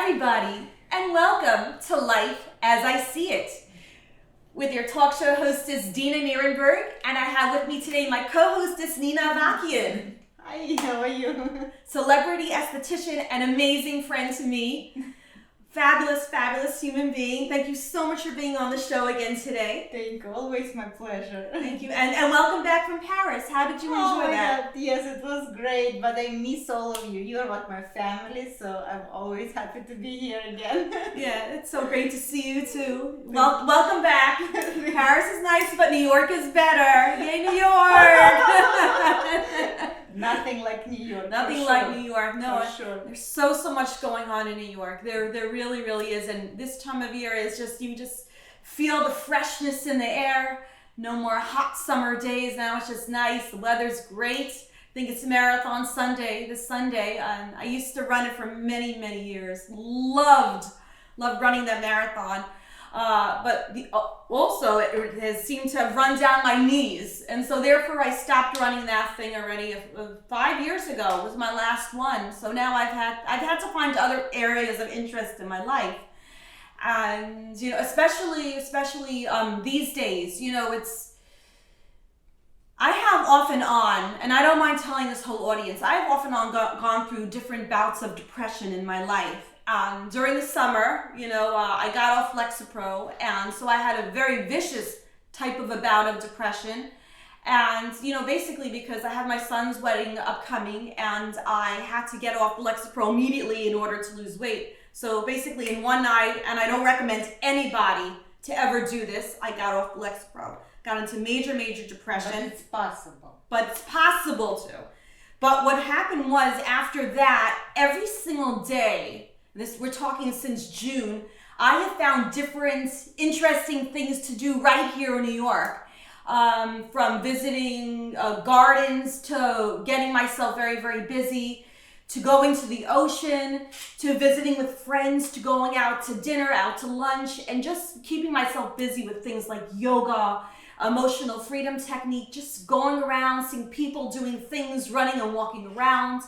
everybody, and welcome to Life as I See It with your talk show hostess Dina Nierenberg, and I have with me today my co-hostess Nina Avakian. Hi, how are you? Celebrity esthetician and amazing friend to me. Fabulous human being. Thank you so much for being on the show again today. Thank you. Always my pleasure. Thank you. And welcome back from Paris. How did you enjoy that? God. Yes, it was great, but I miss all of you. You are like my family, so I'm always happy to be here again. Yeah, it's so great to see you too. Welcome back. Paris is nice, but New York is better. Yay, New York! Nothing like New York. Nothing like New York. No, for sure. There's so much going on in New York. There really is. And this time of year is just, you just feel the freshness in the air. No more hot summer days. Now it's just nice. The weather's great. I think it's Marathon Sunday, this Sunday. I used to run it for many years. Loved running that marathon. But also it has seemed to have run down my knees, and so therefore I stopped running that thing already. 5 years ago was my last one. So now I've had to find other areas of interest in my life, and especially these days, I have off and on, and I don't mind telling this whole audience, I have off and on gone through different bouts of depression in my life. During the summer, I got off Lexapro, and so I had a very vicious type of a bout of depression. And, basically because I had my son's wedding upcoming, and I had to get off Lexapro immediately in order to lose weight. So basically in one night, and I don't recommend anybody to ever do this, I got off Lexapro. Got into major depression. But it's possible. But it's possible to. But what happened was, after that, every single day, we're talking since June, I have found different interesting things to do right here in New York. From visiting gardens, to getting myself very busy, to going to the ocean, to visiting with friends, to going out to dinner, out to lunch, and just keeping myself busy with things like yoga, emotional freedom technique, just going around, seeing people doing things, running and walking around.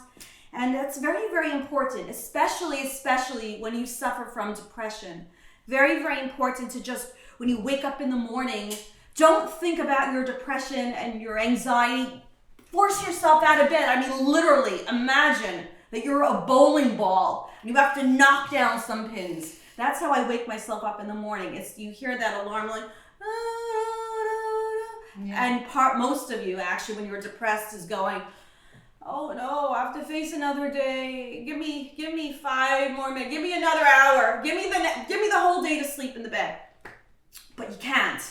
And that's very important, especially when you suffer from depression. Very important to just, when you wake up in the morning, don't think about your depression and your anxiety. Force yourself out of bed. I mean, literally, imagine that you're a bowling ball and you have to knock down some pins. That's how I wake myself up in the morning. You hear that alarm like, yeah. And most of you actually, when you're depressed, is going, oh no, I have to face another day. Give me 5 more minutes. Give me another hour. Give me the whole day to sleep in the bed. But you can't.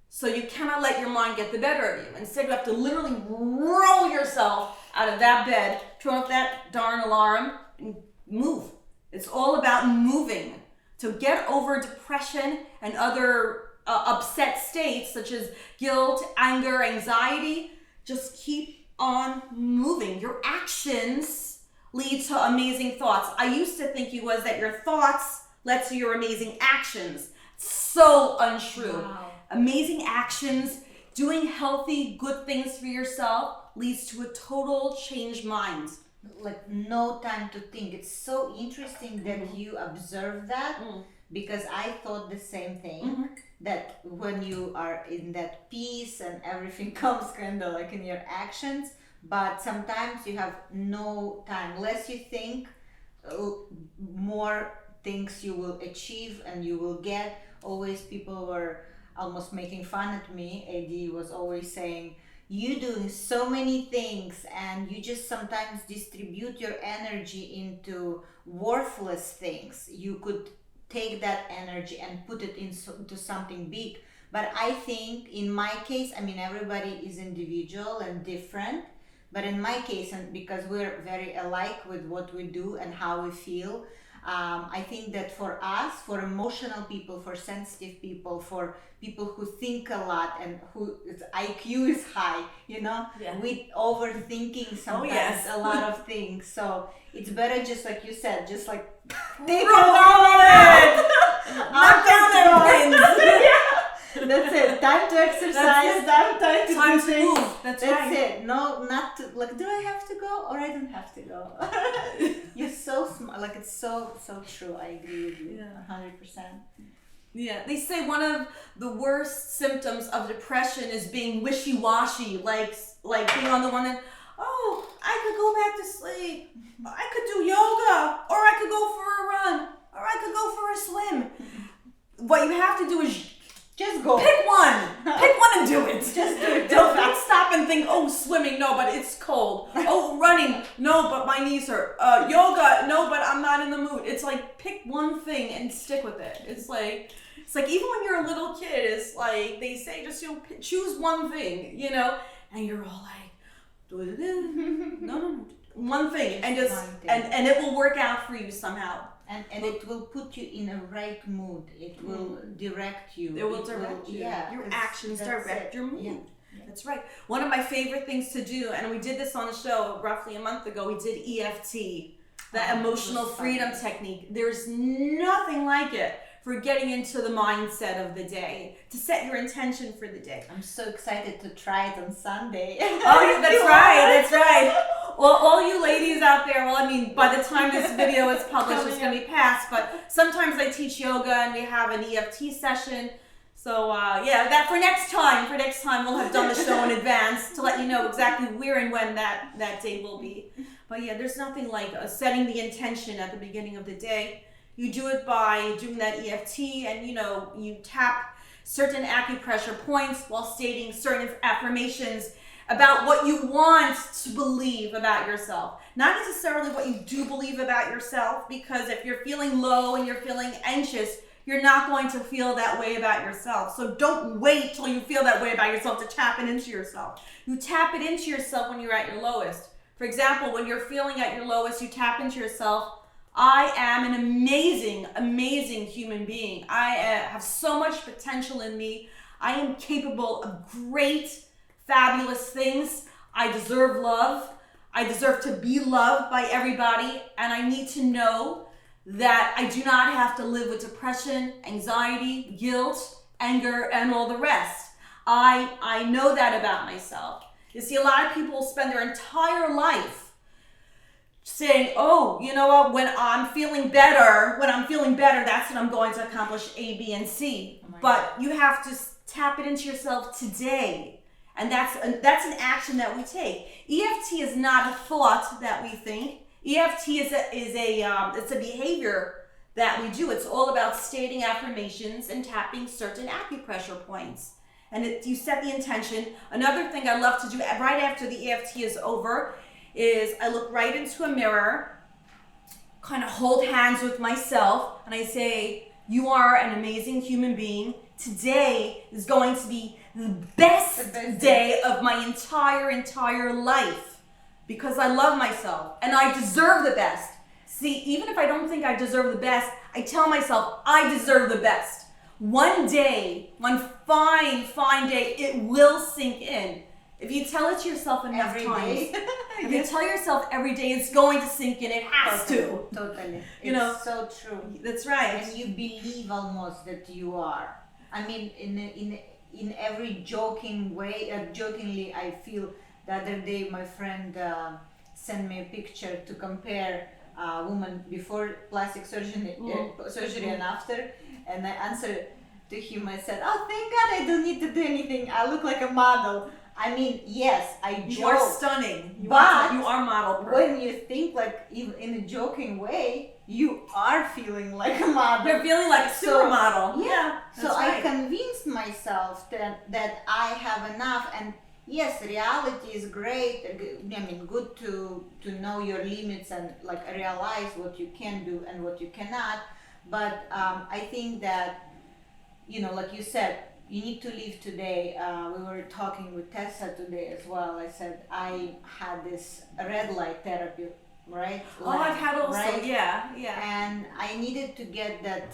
So you cannot let your mind get the better of you. Instead, you have to literally roll yourself out of that bed, turn off that darn alarm, and move. It's all about moving. To get over depression and other upset states such as guilt, anger, anxiety, just keep on moving. Your actions lead to amazing thoughts. I used to think it was that your thoughts led to your amazing actions. So untrue. Wow. Amazing actions, doing healthy, good things for yourself leads to a total changed mind. Like no time to think. It's so interesting that you observe that, because I thought the same thing. That when you are in that peace and everything comes kind of like in your actions, but sometimes you have no time. Less you think, more things you will achieve and you will get. Always people were almost making fun at me. AD was always saying, you doing so many things and you just sometimes distribute your energy into worthless things. You could take that energy and put it into something big. But I think in my case, I mean, everybody is individual and different, but in my case, and because we're very alike with what we do and how we feel, I think that for us, for emotional people, for sensitive people, for people who think a lot and whose IQ is high, with overthinking sometimes a lot of things. So it's better, just like you said, just like take it, knock down their pins. That's it. Time to exercise. Time to move. That's right. it. No, not to, like, do I have to go or I don't have to go? You're so smart. like it's so true. I agree with you, Yeah. 100%. Yeah, they say one of the worst symptoms of depression is being wishy-washy, like being on the one that, oh, I could go back to sleep, I could do yoga, or I could go for a run, or I could go for a swim. What you have to do is Just go. pick one and do it. Just do it. Don't stop and think, oh, swimming, no, but it's cold. Oh, running, no, but my knees hurt. Yoga, no, but I'm not in the mood. It's like pick one thing and stick with it. It's like even when you're a little kid, it's like they say just choose one thing, and you're all like, no, one thing, and just one thing. and it will work out for you somehow. And it will put you in a right mood. It will direct you. It will direct you. Yeah, Your 'cause actions that's direct it. your mood. Yeah. That's right. One of my favorite things to do, and we did this on the show roughly a month ago, we did EFT, the emotional it was freedom fun. technique. There's nothing like it for getting into the mindset of the day, to set your intention for the day. I'm so excited to try it on Sunday. Oh, yeah, that's right. Well, all you ladies out there, well, I mean, by the time this video is published, it's going to be past, but sometimes I teach yoga and we have an EFT session. So, that for next time, we'll have done the show in advance to let you know exactly where and when that day will be. But yeah, there's nothing like setting the intention at the beginning of the day. You do it by doing that EFT and, you tap certain acupressure points while stating certain affirmations about what you want to believe about yourself. Not necessarily what you do believe about yourself, because if you're feeling low and you're feeling anxious, you're not going to feel that way about yourself. So don't wait till you feel that way about yourself to tap it into yourself. You tap it into yourself when you're at your lowest. For example, when you're feeling at your lowest, you tap into yourself. I am an amazing, amazing human being. I have so much potential in me. I am capable of great, fabulous things. I deserve love. I deserve to be loved by everybody. And I need to know that I do not have to live with depression, anxiety, guilt, anger, and all the rest. I know that about myself. You see, a lot of people spend their entire life saying, oh, you know what, when I'm feeling better, that's when I'm going to accomplish A, B, and C. But you have to tap it into yourself today. And that's an action that we take. EFT is not a thought that we think. EFT is a behavior that we do. It's all about stating affirmations and tapping certain acupressure points. And you set the intention. Another thing I love to do right after the EFT is over is I look right into a mirror, kind of hold hands with myself, and I say, you are an amazing human being. Today is going to be the best day of my entire life, because I love myself and I deserve the best. See, even if I don't think I deserve the best, I tell myself I deserve the best. One day, one fine day, it will sink in. If you tell it to yourself enough Every times, day. if you tell yourself every day, it's going to sink in. It has to. Totally. know, It's so true. That's right. And you believe almost that you are. I mean, in every joking way, jokingly, I feel the other day my friend sent me a picture to compare a woman before plastic surgery and after, and I answered to him, I said, oh, thank God I don't need to do anything. I look like a model. I mean, yes, I joke. You are stunning. You But are model perfect. when you think like in a joking way, you are feeling like a model. You're feeling like a supermodel. Yeah. So that's I right. convinced myself that I have enough, and yes, reality is great. I mean, good to know your limits and like realize what you can do and what you cannot. But I think that, like you said, you need to live today. We were talking with Tessa today as well. I said I had this red light therapy, right? Oh, I've had also, right? yeah. And I needed to get that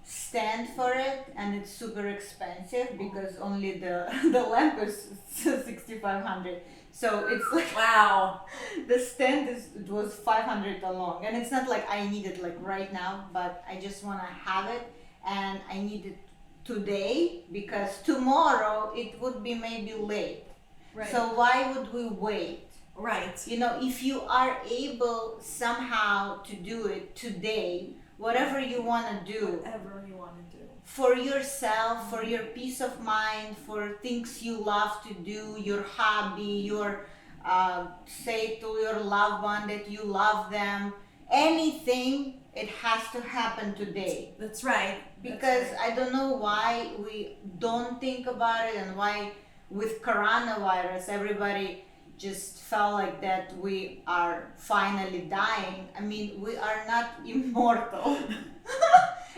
stand for it, and it's super expensive because only the lamp is 6,500. So it's like, Wow. the stand it was 500 along, and it's not like I need it like right now, but I just want to have it, and I need it today because tomorrow it would be maybe late. Right. So why would we wait? Right. You know, if you are able somehow to do it today, whatever you want to do, Whatever you want to do. for yourself, for your peace of mind, for things you love to do, your hobby, your say to your loved one that you love them, anything, it has to happen today. That's right. Because I don't know why we don't think about it, and why with coronavirus everybody just felt like that we are finally dying. I mean, we are not immortal.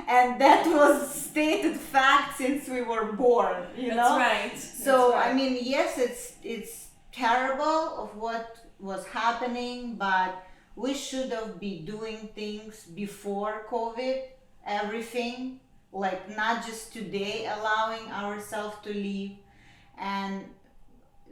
And that was stated fact since we were born, you know? Right. So, That's right. I mean, yes, it's terrible of what was happening, but we should have been doing things before COVID, everything, like not just today, allowing ourselves to live, and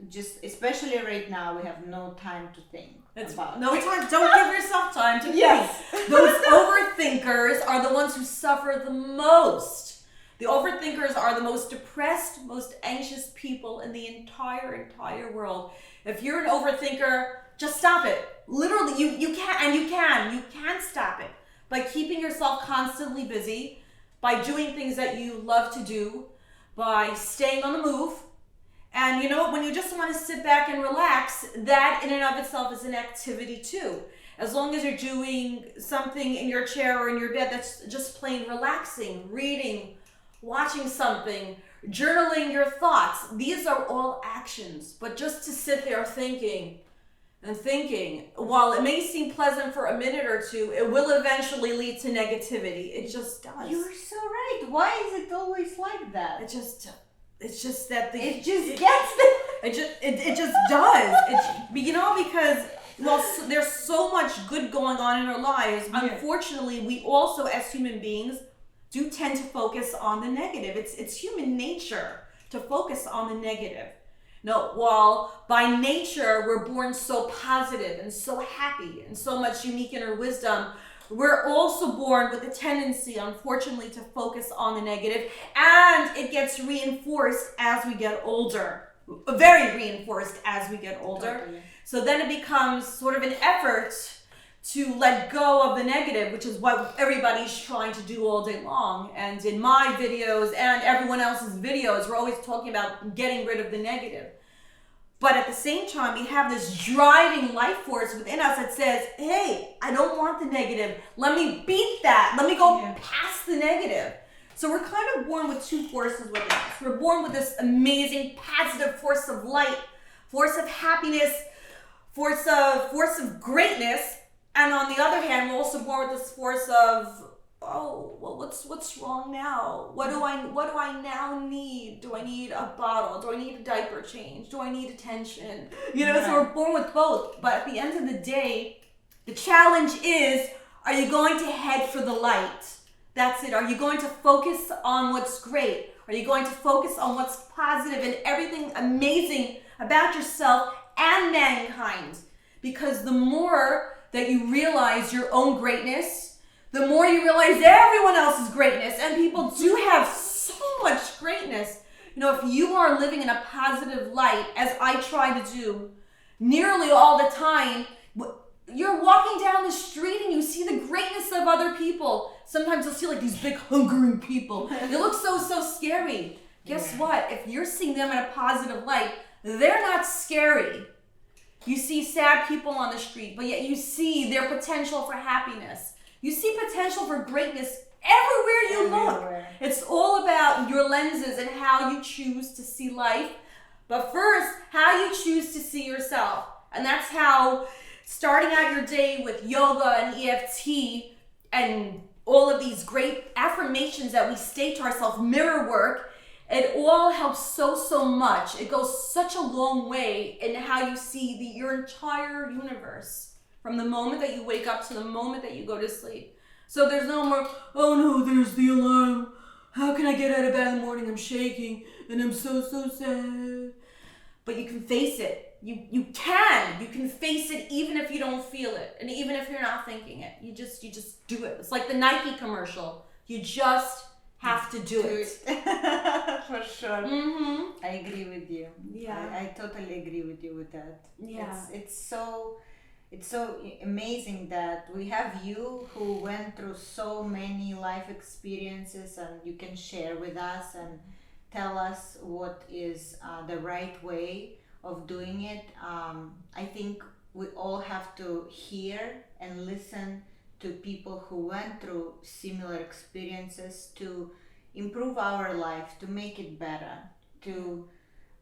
just especially right now we have no time to think about No time. Don't give yourself time to Yes. think. Those overthinkers are the ones who suffer the most. The overthinkers are the most depressed, most anxious people in the entire world. If you're an overthinker, just stop it. Literally, you can stop it by keeping yourself constantly busy, by doing things that you love to do, by staying on the move. And you know what, when you just want to sit back and relax, that in and of itself is an activity too. As long as you're doing something in your chair or in your bed that's just plain relaxing, reading, watching something, journaling your thoughts, these are all actions. But just to sit there thinking, while it may seem pleasant for a minute or two, it will eventually lead to negativity. It just does. You're so right. Why is it always like that? It's just that It just gets there. it just does. You know, because there's so much good going on in our lives. Yeah. Unfortunately, we also as human beings do tend to focus on the negative. It's human nature to focus on the negative. No, while by nature we're born so positive and so happy and so much unique inner wisdom, we're also born with a tendency, unfortunately, to focus on the negative, and it gets reinforced as we get older. Very reinforced as we get older. Totally. So then it becomes sort of an effort to let go of the negative, which is what everybody's trying to do all day long. And in my videos and everyone else's videos, we're always talking about getting rid of the negative. But at the same time, we have this driving life force within us that says, hey, I don't want the negative. Let me beat that. Let me go past the negative. So we're kind of born with two forces within us. We're born with this amazing positive force of light, force of happiness, force of greatness. And on the other hand, we're also born with this force of, oh, well, what's wrong now? What do I now need? Do I need a bottle? Do I need a diaper change? Do I need attention? You know, so we're born with both. But at the end of the day, the challenge is, are you going to head for the light? That's it. Are you going to focus on what's great? Are you going to focus on what's positive and everything amazing about yourself and mankind? Because the more that you realize your own greatness, the more you realize everyone else's greatness, and people do have so much greatness. You know, if you are living in a positive light, as I try to do nearly all the time, you're walking down the street and you see the greatness of other people. Sometimes you'll see like these big hungering people. They look so scary. Guess what? If you're seeing them in a positive light, they're not scary. You see sad people on the street, but yet you see their potential for happiness. You see potential for greatness everywhere you look. It's all about your lenses and how you choose to see life. But first, how you choose to see yourself. And that's how starting out your day with yoga and EFT and all of these great affirmations that we state to ourselves, mirror work, it all helps so much. It goes such a long way in how you see your entire universe from the moment that you wake up to the moment that you go to sleep. So there's no more, oh no, there's the alarm. How can I get out of bed in the morning? I'm shaking and I'm so sad. But you can face it. You can face it even if you don't feel it, and even if you're not thinking it. You just do it. It's like the Nike commercial. You just have to do it. For sure. I agree with you. Yeah. I totally agree with you with that. Yeah. It's so amazing that we have you who went through so many life experiences, and you can share with us and tell us what is the right way of doing it. I think we all have to hear and listen to people who went through similar experiences to improve our life, to make it better, to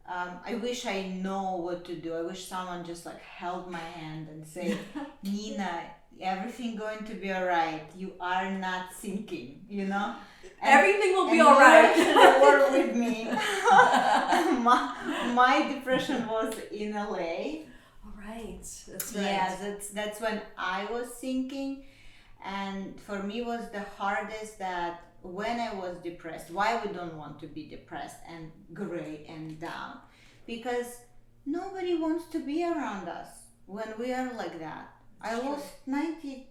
I wish I know what to do. I wish someone just like held my hand and say, Nina, everything going to be alright. You are not sinking, you know? Everything will be alright. Work with me. my depression was in LA. Right, that's right. Yeah, that's when I was sinking, and for me was the hardest that when I was depressed, why we don't want to be depressed and gray and down, because nobody wants to be around us when we are like that. I lost 90%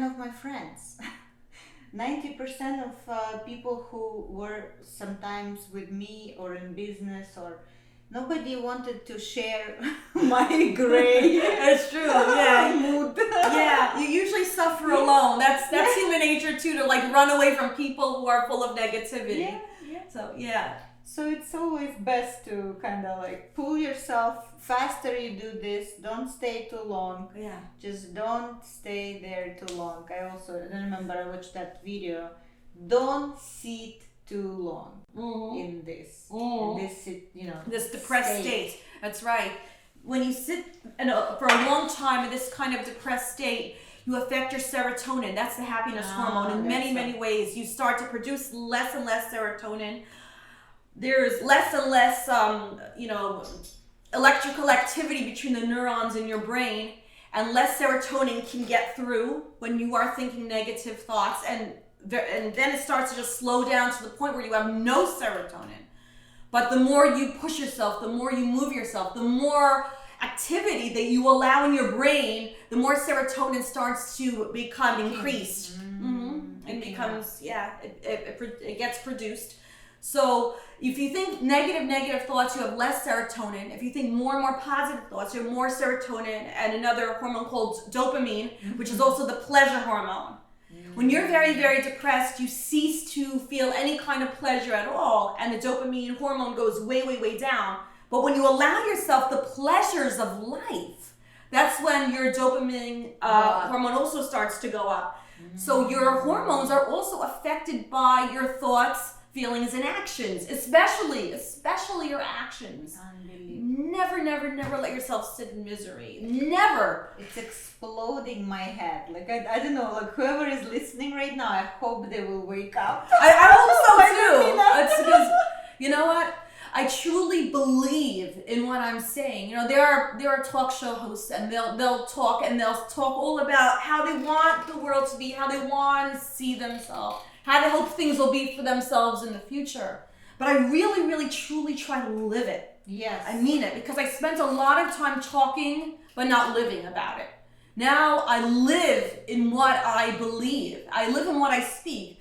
of my friends. 90% of people who were sometimes with me or in business, or nobody wanted to share my gray. It's true. Yeah. Mood. Yeah. You usually suffer alone. That's human nature too, to like run away from people who are full of negativity. Yeah. So yeah. So it's always best to kind of like pull yourself. Faster you do this, don't stay too long. Yeah. Just don't stay there too long. I remember I watched that video. Don't sit too long in this. In this, this depressed state. That's right. When you sit for a long time in this kind of depressed state, you affect your serotonin. That's the happiness hormone. In many ways, you start to produce less and less serotonin. There's less and less, electrical activity between the neurons in your brain, and less serotonin can get through when you are thinking negative thoughts, and then it starts to just slow down to the point where you have no serotonin. But the more you push yourself, the more you move yourself, the more activity that you allow in your brain, the more serotonin starts to become increased. And becomes, it gets produced. So if you think negative thoughts, you have less serotonin. If you think more and more positive thoughts, you have more serotonin and another hormone called dopamine, which is also the pleasure hormone. When you're very, very depressed, you cease to feel any kind of pleasure at all, and the dopamine hormone goes way, way, way down. But when you allow yourself the pleasures of life, that's when your dopamine hormone also starts to go up. So your hormones are also affected by your thoughts, feelings, and actions, especially your actions. Never let yourself sit in misery. Never. It's exploding my head. Like I don't know. Like whoever is listening right now, I hope they will wake up. I hope so too. It's because you know what? I truly believe in what I'm saying. There are talk show hosts, and they'll talk all about how they want the world to be, how they want to see themselves, how they hope things will be for themselves in the future. But I really, really, truly try to live it. Yes. I mean it, because I spent a lot of time talking, but not living about it. Now I live in what I believe. I live in what I speak.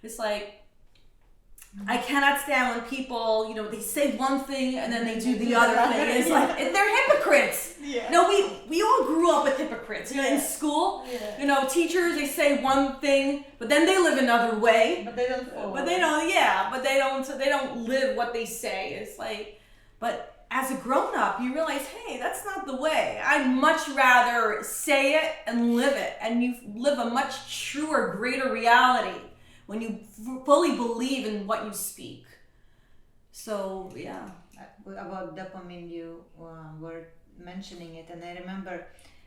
It's like, I cannot stand when people, they say one thing and then they do the other thing. It's like, they're hypocrites. Yeah. No, we all grew up with hypocrites. In school, teachers, they say one thing, but then they live another way. But they don't follow. But they don't live what they say. It's like, but as a grown-up, you realize, hey, that's not the way. I'd much rather say it and live it, and you live a much truer, greater reality when you fully believe in what you speak. So, yeah. About dopamine, you were mentioning it, and I remember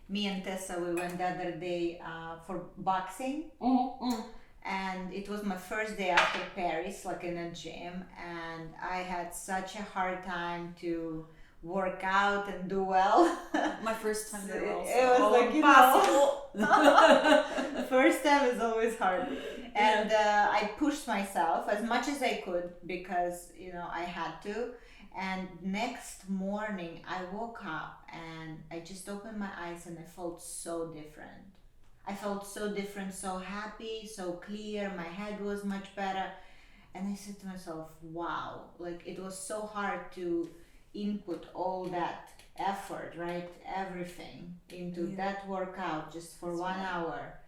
me and Tessa, we went the other day for boxing. And it was my first day after Paris, like in a gym, and I had such a hard time to work out and do well. My first time there also. It was the first time is always hard. And I pushed myself as much as I could because, I had to. And next morning I woke up and I just opened my eyes and I felt so different. I felt so different, so happy, so clear. My head was much better. And I said to myself, wow, like it was so hard to input all that effort, right? Everything into that workout just for 1 hour.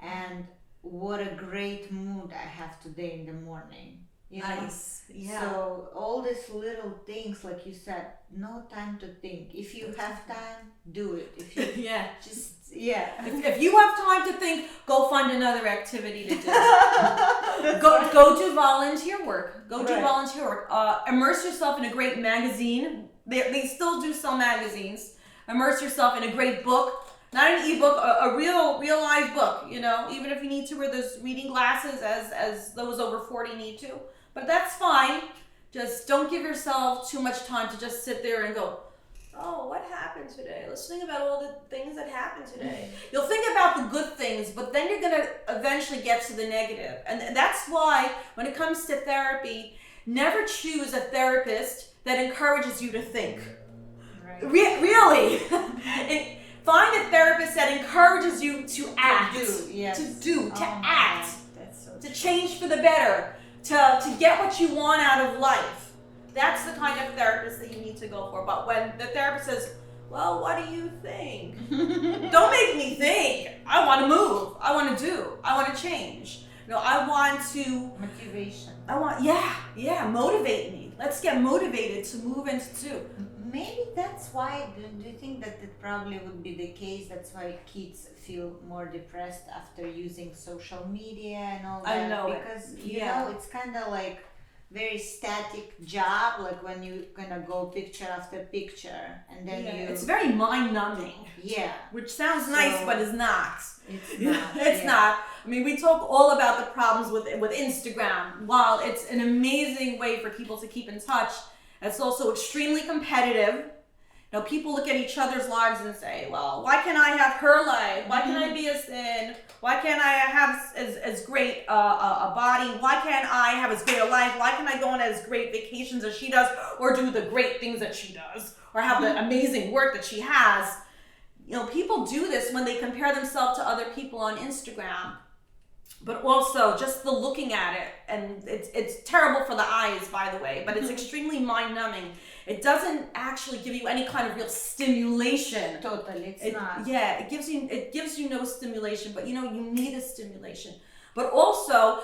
And what a great mood I have today in the morning. You know? Nice. Yeah. So all these little things, like you said, no time to think. If you have time, do it. If you Yeah. just If you have time to think, go find another activity to do. Go do volunteer work. Go do Right. volunteer work. Immerse yourself in a great magazine. They still do sell magazines. Immerse yourself in a great book. Not an ebook, a real live book, you know, even if you need to wear those reading glasses as those over 40 need to. But that's fine. Just don't give yourself too much time to just sit there and go, oh, what happened today? Let's think about all the things that happened today. You'll think about the good things, but then you're going to eventually get to the negative. And that's why when it comes to therapy, never choose a therapist that encourages you to think. right. Really. Find a therapist that encourages you to act. To act. That's so To true. change for the better. To get what you want out of life. That's the kind of therapist that you need to go for. But when the therapist says, well, what do you think? Don't make me think. I want to move. I want to do. I want to change. No, I want to. Motivation. Motivate me. Let's get motivated to move and to do. Maybe that's why, do you think that it probably would be the case? That's why kids feel more depressed after using social media and all that? I know it. Because, you Yeah. know, it's kind of like very static job, like when you kind of go picture after picture and then It's very mind numbing. Yeah. Which sounds nice, but is not. It's not. It's not. I mean, we talk all about the problems with Instagram. While it's an amazing way for people to keep in touch, it's also extremely competitive. You know, people look at each other's lives and say, well, why can't I have her life? Why can't I be as thin? Why can't I have as great a body? Why can't I have as great a life? Why can't I go on as great vacations as she does, or do the great things that she does, or have the amazing work that she has? You know, people do this when they compare themselves to other people on Instagram. But also just the looking at it, and it's terrible for the eyes, by the way, but it's extremely mind-numbing. It doesn't actually give you any kind of real stimulation. Totally, it's not. Yeah, it gives you no stimulation, but you know, you need a stimulation. But also,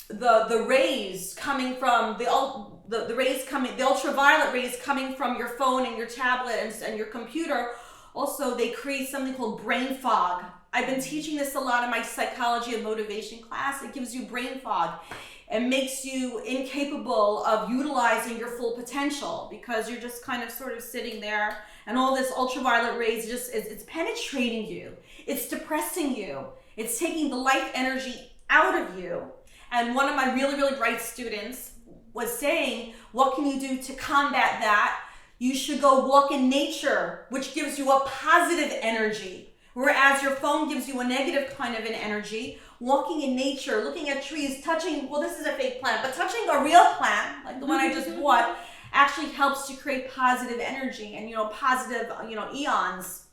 the rays coming from the rays coming, the ultraviolet rays coming from your phone and your tablet and your computer, also they create something called brain fog. I've been teaching this a lot in my psychology and motivation class. It gives you brain fog and makes you incapable of utilizing your full potential because you're just kind of sort of sitting there and all this ultraviolet rays it's penetrating you. It's depressing you. It's taking the life energy out of you. And one of my really, really bright students was saying, what can you do to combat that? You should go walk in nature, which gives you a positive energy. Whereas your phone gives you a negative kind of an energy. Walking in nature, looking at trees, touching, well, this is a fake plant, but touching a real plant, like the one I just bought, actually helps to create positive energy and, you know, positive, you know, eons.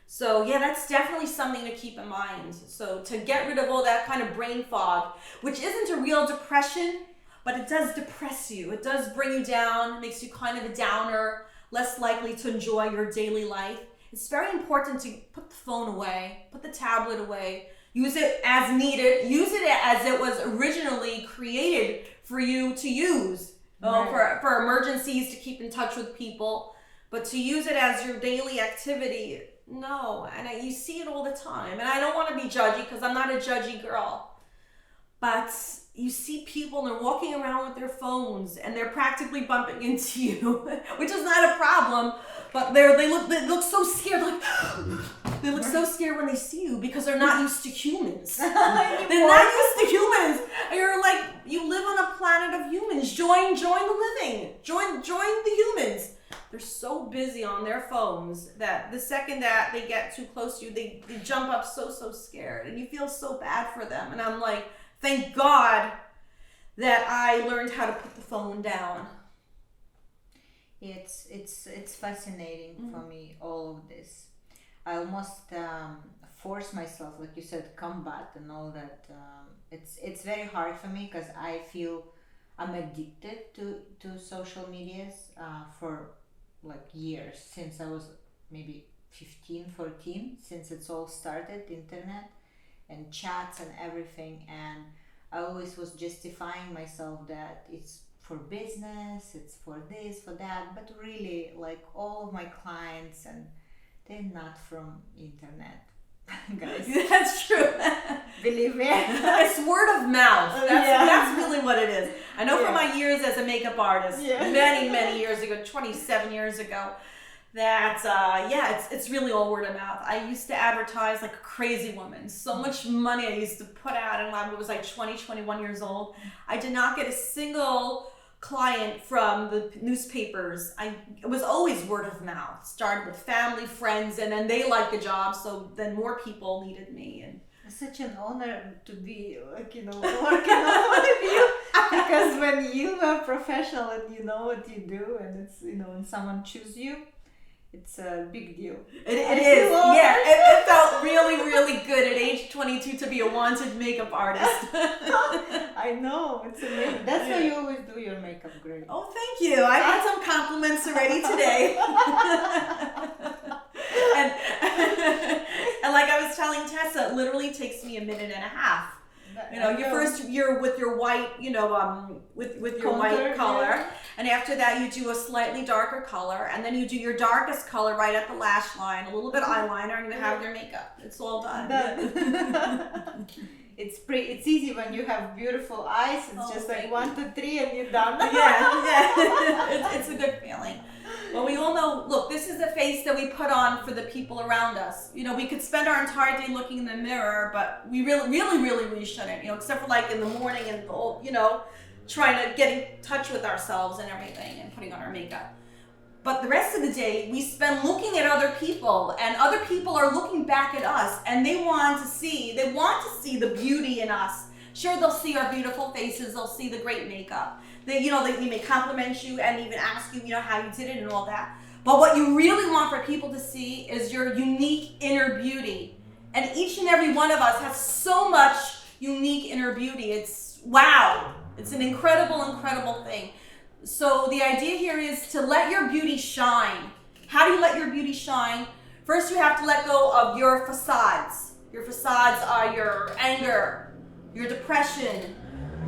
So yeah, that's definitely something to keep in mind. So to get rid of all that kind of brain fog, which isn't a real depression, but it does depress you. It does bring you down, makes you kind of a downer, less likely to enjoy your daily life. It's very important to put the phone away, put the tablet away, use it as needed, use it as it was originally created for you to use. Right. For emergencies, to keep in touch with people, but to use it as your daily activity, no. And you see it all the time. And I don't want to be judgy because I'm not a judgy girl. But you see people and they're walking around with their phones and they're practically bumping into you, which is not a problem. But they look so scared. Like they look so scared when they see you because they're not used to humans. They're not used to humans. And you're like, you live on a planet of humans. Join the living. Join the humans. They're so busy on their phones that the second that they get too close to you, they jump up so scared, and you feel so bad for them. And I'm like, thank God that I learned how to put the phone down. It's fascinating for me, all of this. I almost force myself, like you said, combat and all that. It's very hard for me because I feel I'm addicted to social medias for like years, since I was maybe 15, 14, since it's all started, internet and chats and everything. And I always was justifying myself that it's for business, it's for this, for that, but really, like, all of my clients, and they're not from internet. Guys, That's true. believe me. It's word of mouth. That's really what it is. I know from Yeah. my years as a makeup artist, many years ago, 27 years ago, that it's really all word of mouth. I used to advertise like a crazy woman. So much money I used to put out, and when I was like 20, 21 years old, I did not get a single client from the newspapers. It was always word of mouth. Started with family, friends, and then they liked the job, so then more people needed me. And It's such an honor to be, like, working on with you, because when you are professional and you know what you do, and it's, when someone chooses you, it's a big deal. It is. Yeah, it felt really, really good at age 22 to be a wanted makeup artist. I know, it's amazing. That's why you always do your makeup great. Oh, thank you. I've had some compliments already today. and like I was telling Tessa, it literally takes me a minute and a half. You're with your white, with your white color, and after that you do a slightly darker color, and then you do your darkest color right at the lash line, a little bit eyeliner, and you have your makeup. It's all done. It's easy when you have beautiful eyes. It's just like 1, 2, 3, and you're done. It's a good feeling. Well, we all know, look, this is the face that we put on for the people around us. We could spend our entire day looking in the mirror, but we really shouldn't, except for like in the morning and, trying to get in touch with ourselves and everything and putting on our makeup. But the rest of the day, we spend looking at other people, and other people are looking back at us, and they want to see the beauty in us. Sure, they'll see our beautiful faces, they'll see the great makeup. They may compliment you and even ask you, how you did it and all that. But what you really want for people to see is your unique inner beauty. And each and every one of us has so much unique inner beauty. It's wow. It's an incredible thing. So the idea here is to let your beauty shine. How do you let your beauty shine? First, you have to let go of your facades. Your facades are your anger, your depression,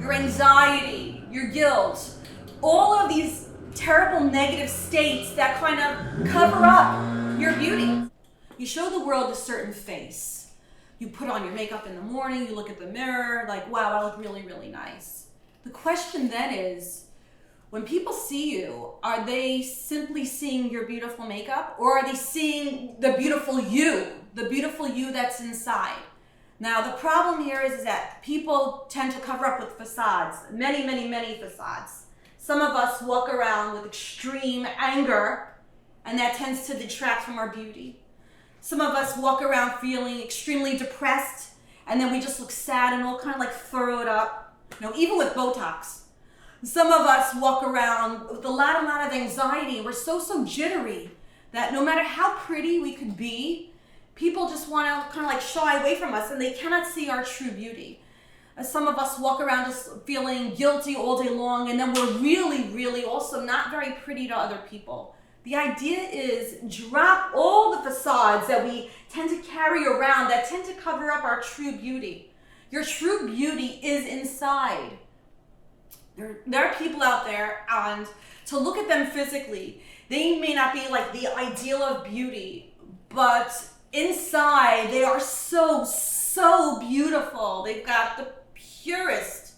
your anxiety, your guilt, all of these terrible negative states that kind of cover up your beauty. You show the world a certain face. You put on your makeup in the morning, you look at the mirror, like, wow, I look really, really nice. The question then is, when people see you, are they simply seeing your beautiful makeup, or are they seeing the beautiful you that's inside? Now, the problem here is that people tend to cover up with facades, many facades. Some of us walk around with extreme anger, and that tends to detract from our beauty. Some of us walk around feeling extremely depressed, and then we just look sad and all kind of like furrowed up, even with Botox. Some of us walk around with a lot of anxiety. We're so jittery that no matter how pretty we could be, people just want to kind of like shy away from us, and they cannot see our true beauty. Some of us walk around just feeling guilty all day long, and then we're really also not very pretty to other people. The idea is drop all the facades that we tend to carry around that tend to cover up our true beauty. Your true beauty is inside. There are people out there, and to look at them physically, they may not be like the ideal of beauty, but inside they are so beautiful. They've got the purest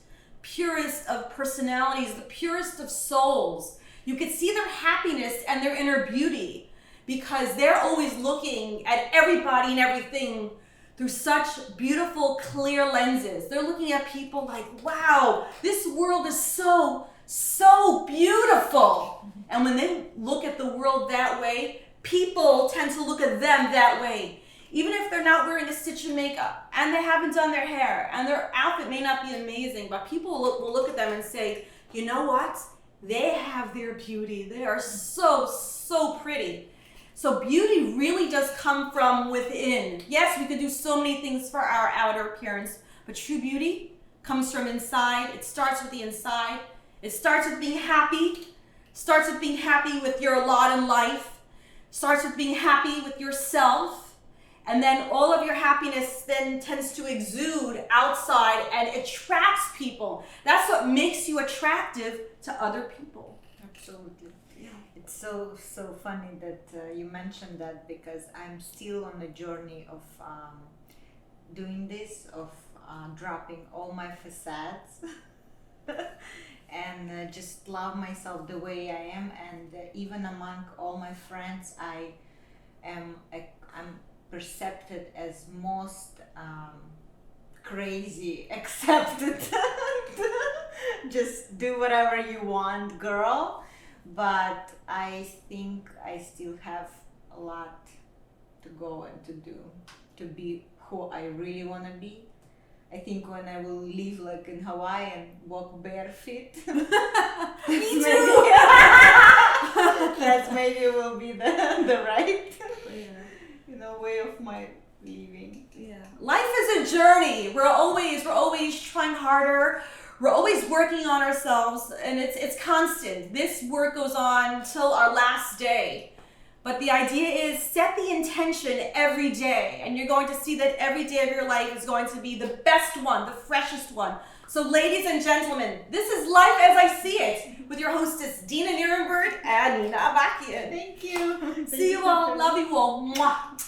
of personalities, the purest of souls. You can see their happiness and their inner beauty because they're always looking at everybody and everything through such beautiful, clear lenses. They're looking at people like, wow, this world is so beautiful. And when they look at the world that way, people tend to look at them that way. Even if they're not wearing a stitch of makeup and they haven't done their hair and their outfit may not be amazing, but people will look at them and say, you know what? They have their beauty. They are so pretty. So beauty really does come from within. Yes, we could do so many things for our outer appearance, but true beauty comes from inside. It starts with the inside. It starts with being happy. Starts with being happy with your lot in life. Starts with being happy with yourself. And then all of your happiness then tends to exude outside and attracts people. That's what makes you attractive to other people. Absolutely. Yeah. It's so funny that you mentioned that, because I'm still on the journey of doing this, of dropping all my facades and just love myself the way I am. And even among all my friends, I'm perceived as most crazy, accepted, just do whatever you want, girl. But I think I still have a lot to go and to do to be who I really want to be. I think when I will live like in Hawaii and walk barefoot, that's maybe will be the right way of my living. Yeah. Life is a journey. We're always trying harder. We're always working on ourselves, and it's constant. This work goes on till our last day. But the idea is set the intention every day, and you're going to see that every day of your life is going to be the best one, the freshest one. So ladies and gentlemen, this is Life as I See It with your hostess, Dina Nierenberg and Nina Avakian. Thank you. See you all. Love you all. Mwah.